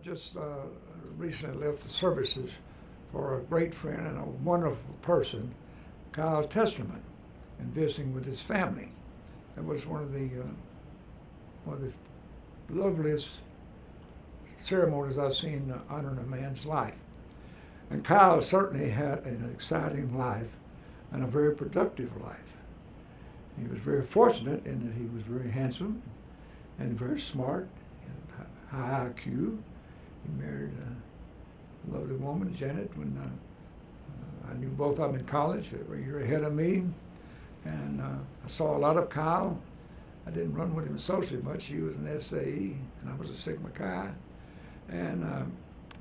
just recently left the services for a great friend and a wonderful person, Kyle Testerman, and visiting with his family. It was one of the loveliest ceremonies I've seen honoring a man's life. And Kyle certainly had an exciting life and a very productive life. He was very fortunate in that he was very handsome and very smart and high IQ. He married a lovely woman, Janet, when I knew both of them in college. They were a year ahead of me. And I saw a lot of Kyle. I didn't run with him socially much. He was an SAE, and I was a Sigma Chi.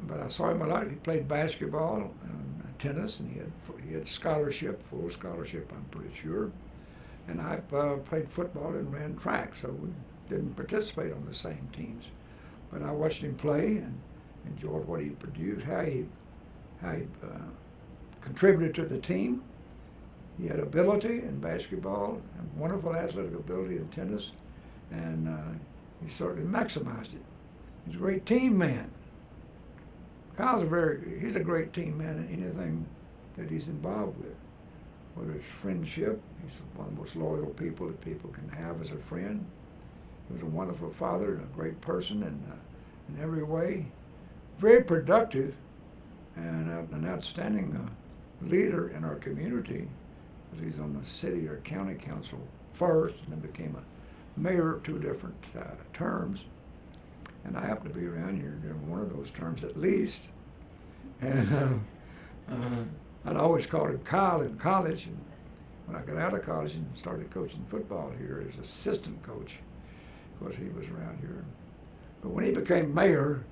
But I saw him a lot. He played basketball and tennis, and he had scholarship, full scholarship, I'm pretty sure. And I played football and ran track, so we didn't participate on the same teams. But I watched him play and enjoyed what he produced, how he contributed to the team. He had ability in basketball and wonderful athletic ability in tennis, and he certainly maximized it. He's a great team man. He's a great team man in anything that he's involved with. Whether it's friendship, he's one of the most loyal people that people can have as a friend. He was a wonderful father and a great person in every way. Very productive and an outstanding leader in our community. He's on the city or county council first, and then became a mayor 2 different terms. And I happened to be around here during one of those terms at least. And I'd always called him Kyle in college. And when I got out of college and started coaching football here as assistant coach, because he was around here. But when he became mayor,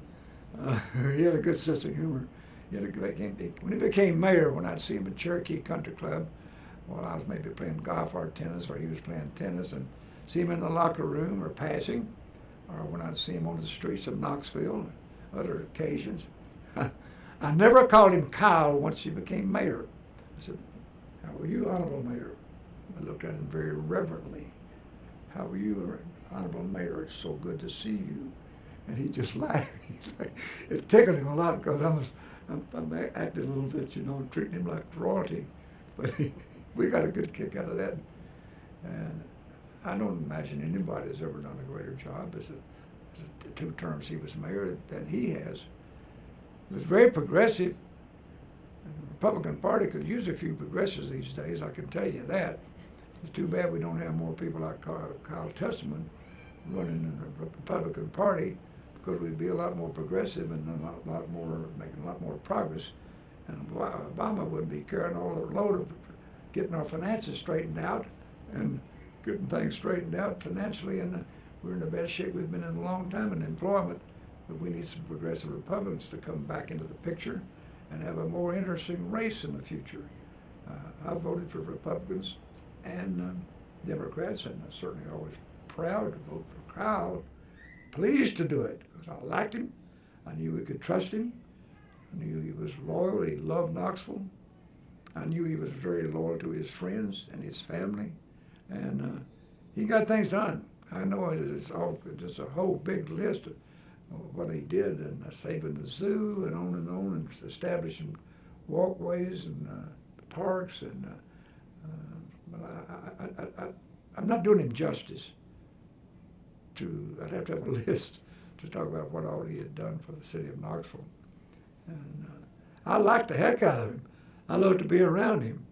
he had a good sense of humor. When he became mayor, when I'd see him at Cherokee Country Club, while I was maybe playing golf or tennis, or he was playing tennis, and see him in the locker room or passing, or when I'd see him on the streets of Knoxville, other occasions. I never called him Kyle once he became mayor. I said, "How are you, Honorable Mayor?" I looked at him very reverently. "How are you, Honorable Mayor? It's so good to see you." And he just laughed. It tickled him a lot because I'm acting a little bit, treating him like royalty. But we got a good kick out of that. And I don't imagine anybody's ever done a greater job as the 2 terms he was mayor than he has. He was very progressive. And the Republican Party could use a few progressives these days, I can tell you that. It's too bad we don't have more people like Kyle Testerman running in the Republican Party, because we'd be a lot more progressive and making a lot more progress. And Obama wouldn't be carrying all the load of getting our finances straightened out and getting things straightened out financially. And we're in the best shape we've been in a long time in employment. But we need some progressive Republicans to come back into the picture and have a more interesting race in the future. I voted for Republicans and Democrats, and I'm certainly always proud to vote for Kyle. Pleased to do it, because I liked him. I knew we could trust him. I knew he was loyal. He loved Knoxville. I knew he was very loyal to his friends and his family, and he got things done. I know it's all just a whole big list of what he did, and saving the zoo, and and establishing walkways and parks, and but I'm not doing him justice. I'd have to have a list to talk about what all he had done for the city of Knoxville. And I liked the heck out of him. I loved to be around him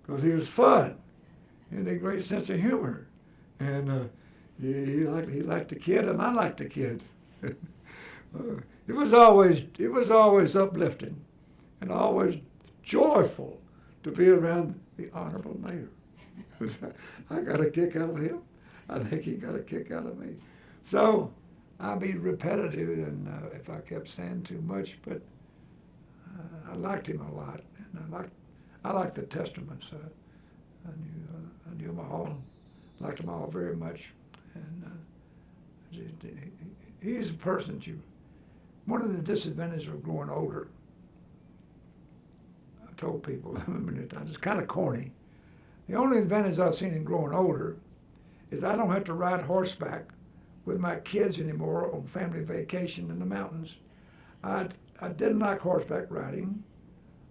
because he was fun and a great sense of humor. And he liked the kid, and I liked the kid. It was always uplifting and always joyful to be around the Honorable Mayor. I got a kick out of him. I think he got a kick out of me. So I'd be repetitive and if I kept saying too much, but I liked him a lot, and I liked the Testaments. I knew them all, liked them all very much, and he's a person that one of the disadvantages of growing older, I told people many times, it's kind of corny. The only advantage I've seen in growing older is I don't have to ride horseback with my kids anymore on family vacation in the mountains. I didn't like horseback riding.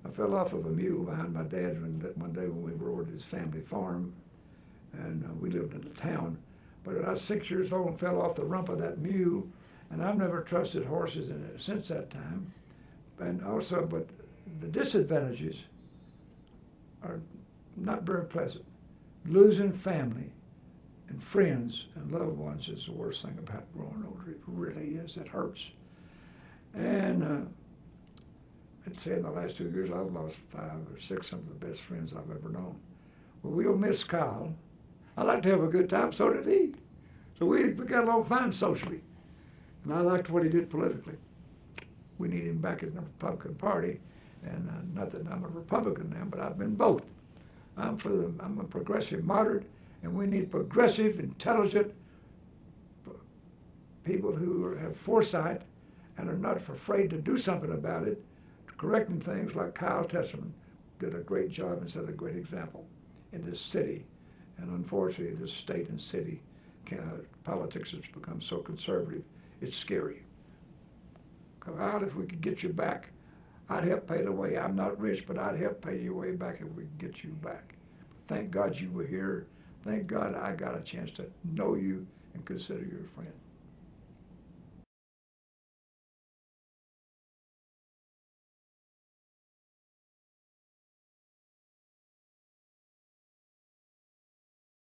I fell off of a mule behind my dad one day when we rode his family farm, and we lived in the town. But I was 6 years old and fell off the rump of that mule, and I've never trusted horses since that time. And also, but the disadvantages are not very pleasant. Losing family and friends and loved ones is the worst thing about growing older. It really is. It hurts. And I'd say in the last 2 years, I've lost 5 or 6 some of the best friends I've ever known. Well, we'll miss Kyle. I like to have a good time, so did he. So we got along fine socially. And I liked what he did politically. We need him back in the Republican Party. And not that I'm a Republican now, but I've been both. I'm a progressive moderate, and we need progressive, intelligent people who have foresight and are not afraid to do something about it, correcting things like Kyle Testerman did a great job and set a great example in this city. And unfortunately, this state and city politics has become so conservative, it's scary. Kyle, if we could get you back, I'd help pay the way. I'm not rich, but I'd help pay your way back if we could get you back. But thank God you were here. Thank God I got a chance to know you and consider you a friend.